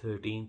13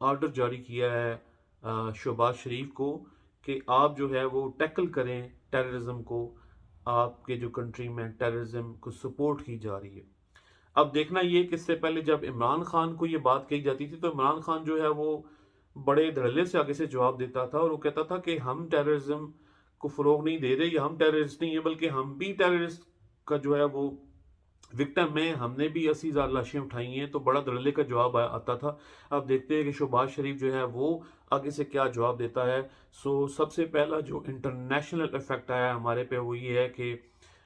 order جاری کیا ہے شہباز شریف کو کہ آپ جو ہے وہ ٹیکل کریں ٹیررزم کو، آپ کے جو کنٹری میں ٹیررزم کو سپورٹ کی جا رہی ہے۔ اب دیکھنا یہ کہ اس سے پہلے جب عمران خان کو یہ بات کہی جاتی تھی تو عمران خان جو ہے وہ بڑے دھڑلے سے آگے سے جواب دیتا تھا، اور وہ کہتا تھا کہ ہم ٹیررزم کو فروغ نہیں دے رہے، یا ہم ٹیررسٹ نہیں ہیں بلکہ ہم بھی ٹیررسٹ کا جو ہے وہ وکٹم میں، ہم نے بھی 80,000 لاشیں اٹھائی ہیں، تو بڑا دھڑلے کا جواب آتا تھا۔ اب دیکھتے ہیں کہ شہباز شریف جو ہے وہ آگے سے کیا جواب دیتا ہے۔ سب سے پہلا جو انٹرنیشنل افیکٹ آیا ہمارے پہ وہ یہ ہے کہ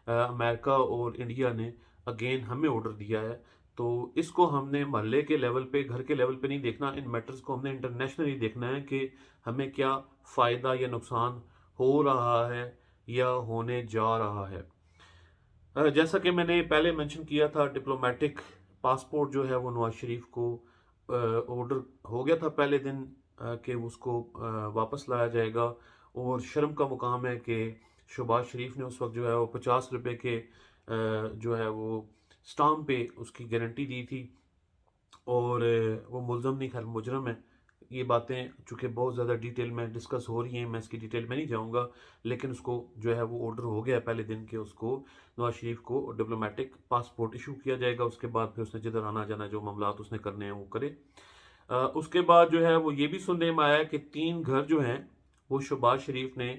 امریکہ اور انڈیا نے اگین ہمیں آرڈر دیا ہے، تو اس کو ہم نے محلے کے لیول پہ، گھر کے لیول پہ نہیں دیکھنا، ان میٹرز کو ہم نے انٹرنیشنلی دیکھنا ہے کہ ہمیں کیا فائدہ یا نقصان ہو رہا ہے یا ہونے جا رہا ہے۔ جیسا کہ میں نے پہلے منشن کیا تھا، ڈپلومیٹک پاسپورٹ جو ہے وہ نواز شریف کو آرڈر ہو گیا تھا پہلے دن کہ اس کو واپس لایا جائے گا، اور شرم کا مقام ہے کہ شہباز شریف نے اس وقت جو ہے وہ 50 روپے کے جو ہے وہ سٹامپ پہ اس کی گارنٹی دی تھی، اور وہ ملزم نہیں، خیر مجرم ہے۔ یہ باتیں چونکہ بہت زیادہ ڈیٹیل میں ڈسکس ہو رہی ہیں، میں اس کی ڈیٹیل میں نہیں جاؤں گا، لیکن اس کو جو ہے وہ آرڈر ہو گیا پہلے دن کہ اس کو نواز شریف کو ڈپلومیٹک پاسپورٹ ایشو کیا جائے گا۔ اس کے بعد پھر اس نے جدھر آنا جانا جو معاملات اس نے کرنے ہیں وہ کرے۔ اس کے بعد جو ہے وہ یہ بھی سننے میں آیا کہ 3 گھر جو ہیں وہ شہباز شریف نے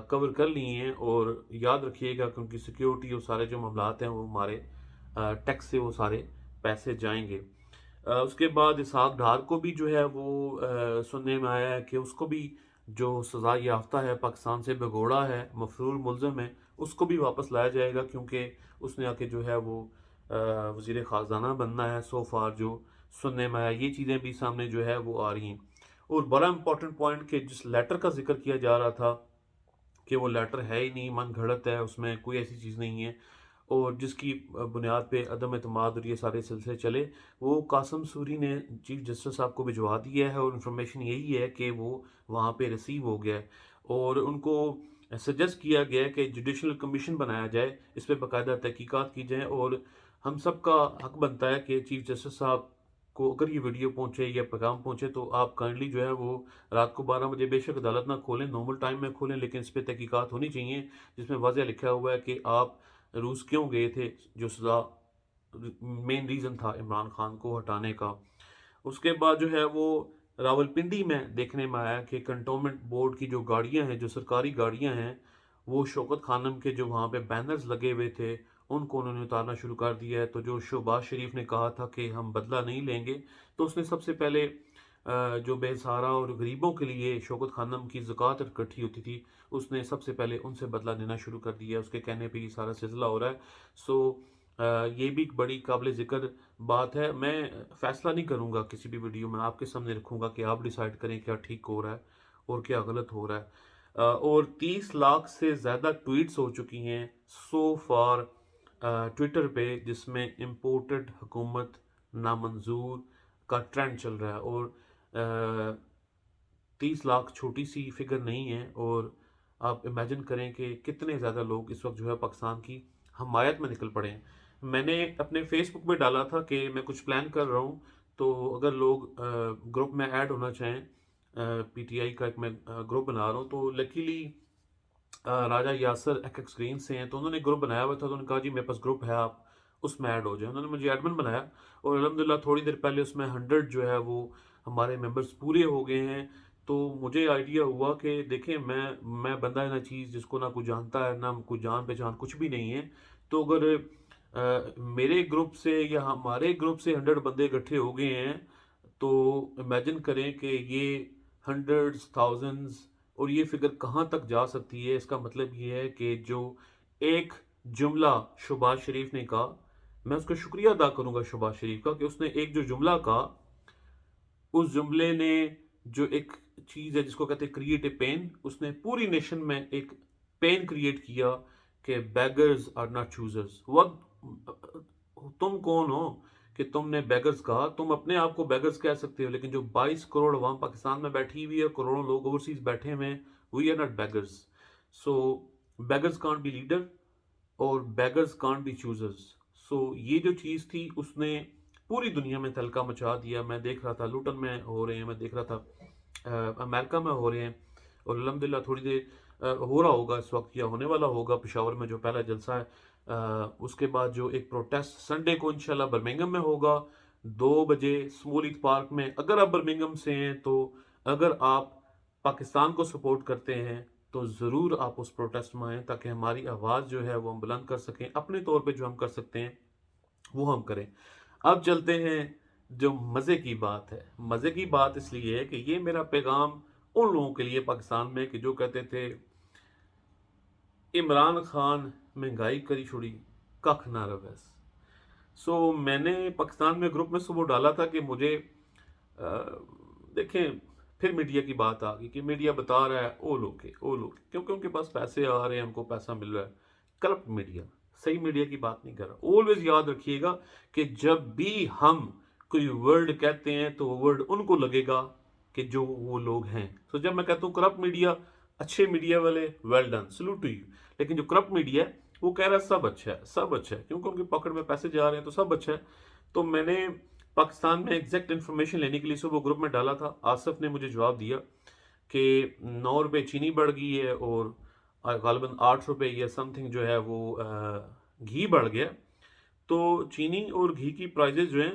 کور کر لیے ہیں، اور یاد رکھیے گا کہ ان کی سیکیورٹی اور سارے جو معاملات ہیں وہ ہمارے ٹیکس سے وہ سارے پیسے جائیں گے۔ اس کے بعد اسحاق ڈار کو بھی جو ہے وہ سننے میں آیا ہے کہ اس کو بھی جو سزا یافتہ ہے، پاکستان سے بھگوڑا ہے، مفرور ملزم ہے، اس کو بھی واپس لایا جائے گا، کیونکہ اس نے آ کے جو ہے وہ وزیر خزانہ بننا ہے۔ سو فار جو سننے میں آیا، یہ چیزیں بھی سامنے جو ہے وہ آ رہی ہیں۔ اور بڑا امپورٹنٹ پوائنٹ کہ جس لیٹر کا ذکر کیا جا رہا تھا کہ وہ لیٹر ہے ہی نہیں، من گھڑت ہے، اس میں کوئی ایسی چیز نہیں ہے، اور جس کی بنیاد پہ عدم اعتماد اور یہ سارے سلسلے چلے، وہ قاسم سوری نے چیف جسٹس صاحب کو بھجوا دیا ہے، اور انفارمیشن یہی ہے کہ وہ وہاں پہ ریسیو ہو گیا ہے، اور ان کو سجیسٹ کیا گیا ہے کہ جوڈیشل کمیشن بنایا جائے، اس پہ باقاعدہ تحقیقات کی جائیں، اور ہم سب کا حق بنتا ہے کہ چیف جسٹس صاحب کو اگر یہ ویڈیو پہنچے یا پیغام پہنچے تو آپ کائنڈلی جو ہے وہ رات کو 12 بجے بے شک عدالت نہ کھولیں، نارمل ٹائم میں کھولیں، لیکن اس پہ تحقیقات ہونی چاہیے، جس میں واضح لکھا ہوا ہے کہ آپ روس کیوں گئے تھے، جو سزا مین ریزن تھا عمران خان کو ہٹانے کا۔ اس کے بعد جو ہے وہ راولپنڈی میں دیکھنے میں آیا کہ کنٹونمنٹ بورڈ کی جو گاڑیاں ہیں، جو سرکاری گاڑیاں ہیں، وہ شوکت خانم کے جو وہاں پہ بینرز لگے ہوئے تھے ان کو انہوں نے اتارنا شروع کر دیا ہے۔ تو جو شہباز شریف نے کہا تھا کہ ہم بدلہ نہیں لیں گے، تو اس نے سب سے پہلے جو بے سہارا اور غریبوں کے لیے شوکت خانم کی زکوٰۃ اکٹھی ہوتی تھی، اس نے سب سے پہلے ان سے بدلہ لینا شروع کر دیا، اس کے کہنے پہ یہ سارا سلسلہ ہو رہا ہے۔ سو یہ بھی ایک بڑی قابل ذکر بات ہے۔ میں فیصلہ نہیں کروں گا کسی بھی ویڈیو میں، آپ کے سامنے رکھوں گا کہ آپ ڈیسائیڈ کریں کیا ٹھیک ہو رہا ہے اور کیا غلط ہو رہا ہے۔ اور 30 لاکھ سے زیادہ ٹویٹس ہو چکی ہیں سو فار ٹویٹر پہ، جس میں امپورٹڈ حکومت نامنظور کا ٹرینڈ چل رہا ہے، اور 30 لاکھ چھوٹی سی فگر نہیں ہے، اور آپ امیجن کریں کہ کتنے زیادہ لوگ اس وقت جو ہے پاکستان کی حمایت میں نکل پڑے ہیں۔ میں نے اپنے فیس بک پہ ڈالا تھا کہ میں کچھ پلان کر رہا ہوں، تو اگر لوگ گروپ میں ایڈ ہونا چاہیں، پی ٹی آئی کا ایک میں گروپ بنا رہا ہوں، تو لکیلی راجہ یاسر ایکس گرین سے ہیں، تو انہوں نے گروپ بنایا ہوا تھا، تو انہوں نے کہا جی میرے پاس گروپ ہے، آپ اس میں ایڈ ہو جائیں۔ انہوں نے مجھے ایڈمن بنایا، اور الحمدللہ تھوڑی دیر پہلے اس میں 100 جو ہے وہ ہمارے ممبرز پورے ہو گئے ہیں۔ تو مجھے آئیڈیا ہوا کہ دیکھیں میں بندہ ہے نہ چیز جس کو نہ کوئی جانتا ہے، نہ کوئی جان پہچان کچھ بھی نہیں ہے، تو اگر میرے گروپ سے یا ہمارے گروپ سے 100 بندے اکٹھے ہو گئے ہیں، تو امیجن کریں کہ یہ ہنڈرڈز، تھاؤزنڈز، اور یہ فگر کہاں تک جا سکتی ہے۔ اس کا مطلب یہ ہے کہ جو ایک جملہ شہباز شریف نے کہا، میں اس کا شکریہ ادا کروں گا شہباز شریف کا کہ اس نے ایک جو جملہ کہا، اس جملے نے جو ایک چیز ہے جس کو کہتے ہیں کریٹ اے پین، اس نے پوری نیشن میں ایک پین کریٹ کیا کہ بیگرز آر ناٹ چوزرز۔ تم کون ہو کہ تم نے بیگرز کہا؟ تم اپنے آپ کو بیگرز کہہ سکتے ہو، لیکن جو 22 کروڑ عوام پاکستان میں بیٹھی ہوئی ہے، کروڑوں لوگ اوورسیز بیٹھے ہوئے ہیں، we are not beggars. So beggars can't be leader, اور beggars can't be choosers. So یہ جو چیز تھی اس نے پوری دنیا میں تہلکہ مچا دیا. میں دیکھ رہا تھا لوٹن میں ہو رہے ہیں, میں دیکھ رہا تھا امریکہ میں ہو رہے ہیں, اور الحمدللہ تھوڑی دیر ہو رہا ہوگا اس وقت یا ہونے والا ہوگا پشاور میں جو پہلا جلسہ ہے. اس کے بعد جو ایک پروٹیسٹ سنڈے کو انشاءاللہ برمنگم میں ہوگا 2 بجے سمولیت پارک میں. اگر آپ برمنگم سے ہیں تو اگر آپ پاکستان کو سپورٹ کرتے ہیں تو ضرور آپ اس پروٹیسٹ میں آئیں, تاکہ ہماری آواز جو ہے وہ ہم بلند کر سکیں. اپنے طور پہ جو ہم کر سکتے ہیں وہ ہم کریں. اب چلتے ہیں جو مزے کی بات ہے. مزے کی بات اس لیے ہے کہ یہ میرا پیغام ان لوگوں کے لیے پاکستان میں کہ جو کہتے تھے عمران خان مہنگائی کری چھوڑی ککھ نہ رویس. سو میں نے پاکستان میں گروپ میں صبح ڈالا تھا کہ مجھے دیکھیں پھر میڈیا کی بات آ گئی کہ میڈیا بتا رہا ہے او لوگ کیونکہ ان کے پاس پیسے آ رہے ہیں, ہم کو پیسہ مل رہا ہے. کرپٹ میڈیا, صحیح میڈیا کی بات نہیں کر رہا. آلویز یاد رکھیے گا کہ جب بھی ہم کوئی ورڈ کہتے ہیں تو وہ ورڈ ان کو لگے گا کہ جو وہ لوگ ہیں. تو جب میں کہتا ہوں کرپٹ میڈیا, اچھے میڈیا والے well done, salute to you. لیکن جو کرپٹ میڈیا ہے وہ کہہ رہا ہے سب اچھا ہے, سب اچھا ہے, کیونکہ ان کی پاکٹ میں پیسے جا رہے ہیں تو سب اچھا ہے. تو میں نے پاکستان میں ایگزیکٹ انفارمیشن لینے کے لیے صبح گروپ میں ڈالا تھا. آصف نے مجھے جواب دیا کہ 9 روپے چینی بڑھ گئی ہے اور غالباً 8 روپے یا سم تھنگ جو ہے وہ گھی بڑھ گیا. تو چینی اور گھی کی پرائزز جو ہیں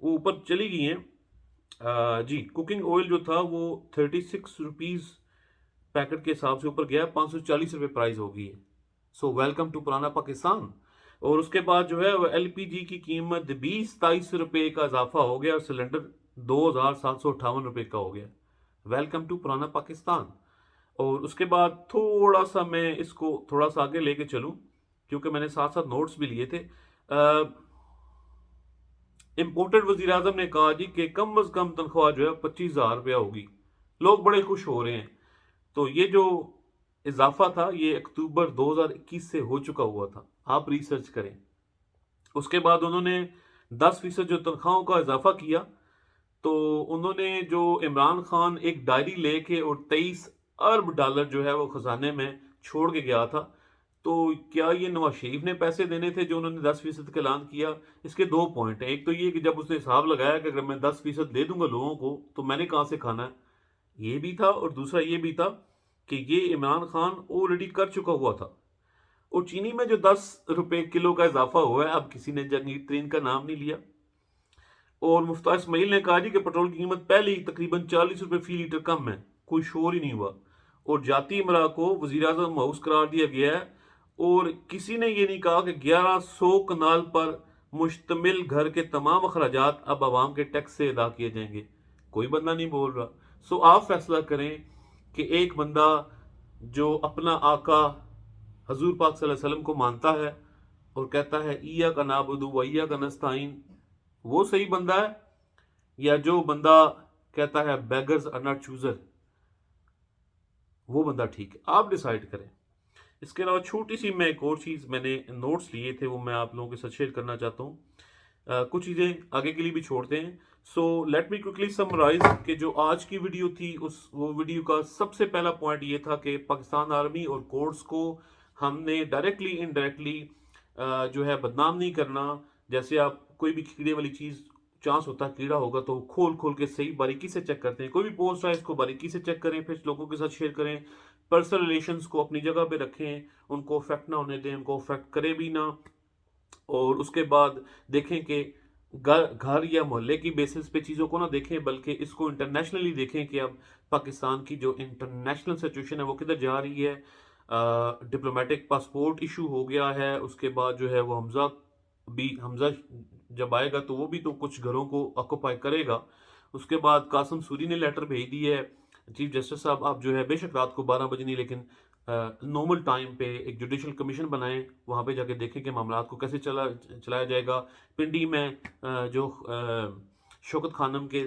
وہ اوپر چلی گئی ہیں. جی کوکنگ آئل جو تھا وہ 36 روپیز پیکٹ کے حساب سے اوپر گیا, 540 روپے پرائز ہو گئی ہے. سو ویلکم ٹو پرانا پاکستان. اور اس کے بعد جو ہے وہ ایل پی جی کی قیمت 20-23 روپے کا اضافہ ہو گیا اور سلنڈر 2758 روپے کا ہو گیا. ویلکم ٹو پرانا پاکستان. اور اس کے بعد تھوڑا سا میں اس کو تھوڑا سا آگے لے کے چلوں کیونکہ میں نے ساتھ ساتھ نوٹس بھی لیے تھے. امپورٹڈ وزیر اعظم نے کہا جی کہ کم از کم تنخواہ جو ہے 25,000 روپیہ ہوگی. لوگ بڑے خوش ہو رہے ہیں. تو یہ جو اضافہ تھا یہ اکتوبر 2021 سے ہو چکا ہوا تھا, آپ ریسرچ کریں. اس کے بعد انہوں نے 10% جو تنخواہوں کا اضافہ کیا. تو انہوں نے جو عمران خان ایک ڈائری لے کے اور 23 ارب ڈالر جو ہے وہ خزانے میں چھوڑ کے گیا تھا. تو کیا یہ نواز شریف نے پیسے دینے تھے جو انہوں نے 10% کا اعلان کیا؟ اس کے 2 پوائنٹ ہیں. ایک تو یہ کہ جب اس نے حساب لگایا کہ اگر میں 10% دے دوں گا لوگوں کو تو میں نے کہاں سے کھانا ہے, یہ بھی تھا. اور دوسرا یہ بھی تھا کہ یہ عمران خان آلریڈی کر چکا ہوا تھا. اور چینی میں جو 10 روپے کلو کا اضافہ ہوا ہے, اب کسی نے جنگی ترین کا نام نہیں لیا. اور مفتاح اسماعیل نے کہا جی کہ پٹرول کی قیمت پہلے ہی تقریباً 40 روپے فی لیٹر کم ہے, کوئی شور ہی نہیں ہوا. اور جاتی امراء کو وزیر اعظم ماؤس قرار دیا گیا ہے. اور کسی نے یہ نہیں کہا کہ 1100 کنال پر مشتمل گھر کے تمام اخراجات اب عوام کے ٹیکس سے ادا کیے جائیں گے. کوئی بندہ نہیں بول رہا. سو آپ فیصلہ کریں کہ ایک بندہ جو اپنا آقا حضور پاک صلی اللہ علیہ وسلم کو مانتا ہے اور کہتا ہے ایاک نعبد و ایاک نستعین, وہ صحیح بندہ ہے, یا جو بندہ کہتا ہے بیگرز آر ناٹ چوزر, وہ بندہ ٹھیک ہے؟ آپ ڈیسائیڈ کریں. اس کے علاوہ چھوٹی سی میں ایک اور چیز میں نے نوٹس لیے تھے وہ میں آپ لوگوں کے ساتھ شیئر کرنا چاہتا ہوں. کچھ چیزیں آگے کے لیے بھی چھوڑتے ہیں. So let me quickly summarize کہ جو آج کی ویڈیو تھی وہ ویڈیو کا سب سے پہلا پوائنٹ یہ تھا کہ پاکستان آرمی اور کورٹس کو ہم نے ڈائریکٹلی انڈائریکٹلی جو ہے بدنام نہیں کرنا. جیسے آپ کوئی بھی کیڑے والی چیز چانس ہوتا ہے کیڑا ہوگا تو کھول کے صحیح باریکی سے چیک کرتے ہیں. کوئی بھی پوسٹ ہے اس کو باریکی سے چیک کریں, پھر لوگوں کے ساتھ شیئر کریں. پرسنل ریلیشنز کو اپنی جگہ پہ رکھیں, ان کو افیکٹ نہ ہونے دیں, ان کو افیکٹ کرے بھی نہ. اور اس کے بعد دیکھیں کہ گھر یا محلے کی بیسس پہ چیزوں کو نہ دیکھیں بلکہ اس کو انٹرنیشنلی دیکھیں کہ اب پاکستان کی جو انٹرنیشنل سچویشن ہے وہ کدھر جا رہی ہے. ڈپلومیٹک پاسپورٹ ایشو ہو گیا ہے. اس کے بعد جو ہے وہ حمزہ جب آئے گا تو وہ بھی تو کچھ گھروں کو آکوپائی کرے گا. اس کے بعد قاسم سوری نے لیٹر بھیج دی ہے چیف جسٹس صاحب, آپ جو ہے بے شک رات کو 12 بجے نہیں لیکن نارمل ٹائم پہ ایک جوڈیشل کمیشن بنائیں, وہاں پہ جا کے دیکھیں کہ معاملات کو کیسے چلایا جائے گا. پنڈی میں جو شوکت خانم کے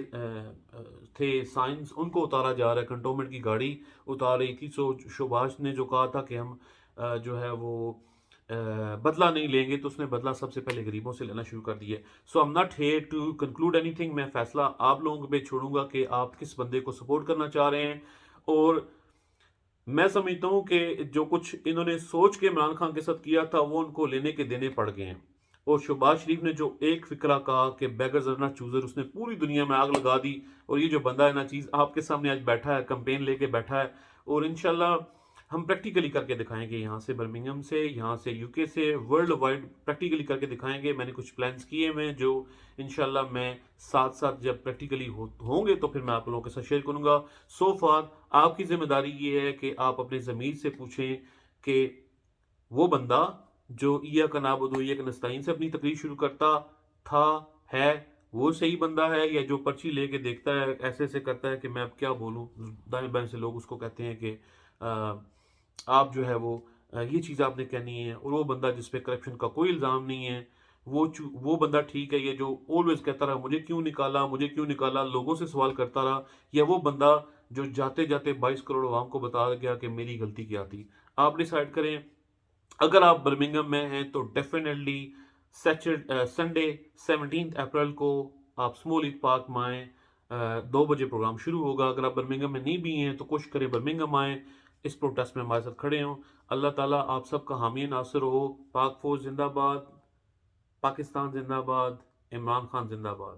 تھے سائنس, ان کو اتارا جا رہا ہے, کنٹونمنٹ کی گاڑی اتار رہی تھی. سو شبھاش نے جو کہا تھا کہ ہم جو ہے وہ بدلہ نہیں لیں گے, تو اس نے بدلہ سب سے پہلے غریبوں سے لینا شروع کر دیا. سو I'm not here to conclude anything. میں فیصلہ آپ لوگوں پہ چھوڑوں گا کہ آپ کس بندے کو سپورٹ کرنا چاہ رہے ہیں. اور میں سمجھتا ہوں کہ جو کچھ انہوں نے سوچ کے عمران خان کے ساتھ کیا تھا وہ ان کو لینے کے دینے پڑ گئے ہیں. اور شہباز شریف نے جو ایک فکرہ کہا کہ بیگرز آر ناٹ چوزر، اس نے پوری دنیا میں آگ لگا دی. اور یہ جو بندہ ہے نا چیز آپ کے سامنے آج بیٹھا ہے، کمپین لے کے بیٹھا ہے، اور انشاءاللہ ہم پریکٹیکلی کر کے دکھائیں گے، یہاں سے برمنگھم سے، یہاں سے یو کے سے، ورلڈ وائڈ پریکٹیکلی کر کے دکھائیں گے. میں نے کچھ پلانس کیے ہوئے جو انشاءاللہ میں ساتھ ساتھ جب پریکٹیکلی ہوں گے تو پھر میں آپ لوگوں کے ساتھ شیئر کروں گا. سو فار آپ کی ذمہ داری یہ ہے کہ آپ اپنے ضمیر سے پوچھیں کہ وہ بندہ جو ایاک نعبد و ایاک نستعین سے اپنی تقریر شروع کرتا تھا، ہے وہ صحیح بندہ ہے، یا جو پرچی لے کے دیکھتا ہے ایسے ایسے کرتا ہے کہ میں اب کیا بولوں، دائیں بائیں سے لوگ اس کو کہتے ہیں کہ آپ جو ہے وہ یہ چیز آپ نے کہنی ہے، اور وہ بندہ جس پہ کرپشن کا کوئی الزام نہیں ہے، وہ بندہ ٹھیک ہے، یہ جو آلویز کہتا رہا مجھے کیوں نکالا، مجھے کیوں نکالا، لوگوں سے سوال کرتا رہا، یا وہ بندہ جو جاتے جاتے 22 کروڑ عوام کو بتا گیا کہ میری غلطی کیا تھی. آپ ڈیسائیڈ کریں. اگر آپ برمنگھم میں ہیں تو ڈیفینیٹلی سنڈے 17 اپریل کو آپ اسمال لیگ پارک میں آئیں. 2 بجے پروگرام شروع ہوگا. اگر آپ برمنگھم میں نہیں بھی ہیں تو کوشش کریں برمنگھم آئیں، اس پروٹیسٹ میں ہمارے ساتھ کھڑے ہوں. اللہ تعالیٰ آپ سب کا حامی ناصر ہو. پاک فوج زندہ باد، پاکستان زندہ باد، عمران خان زندہ باد.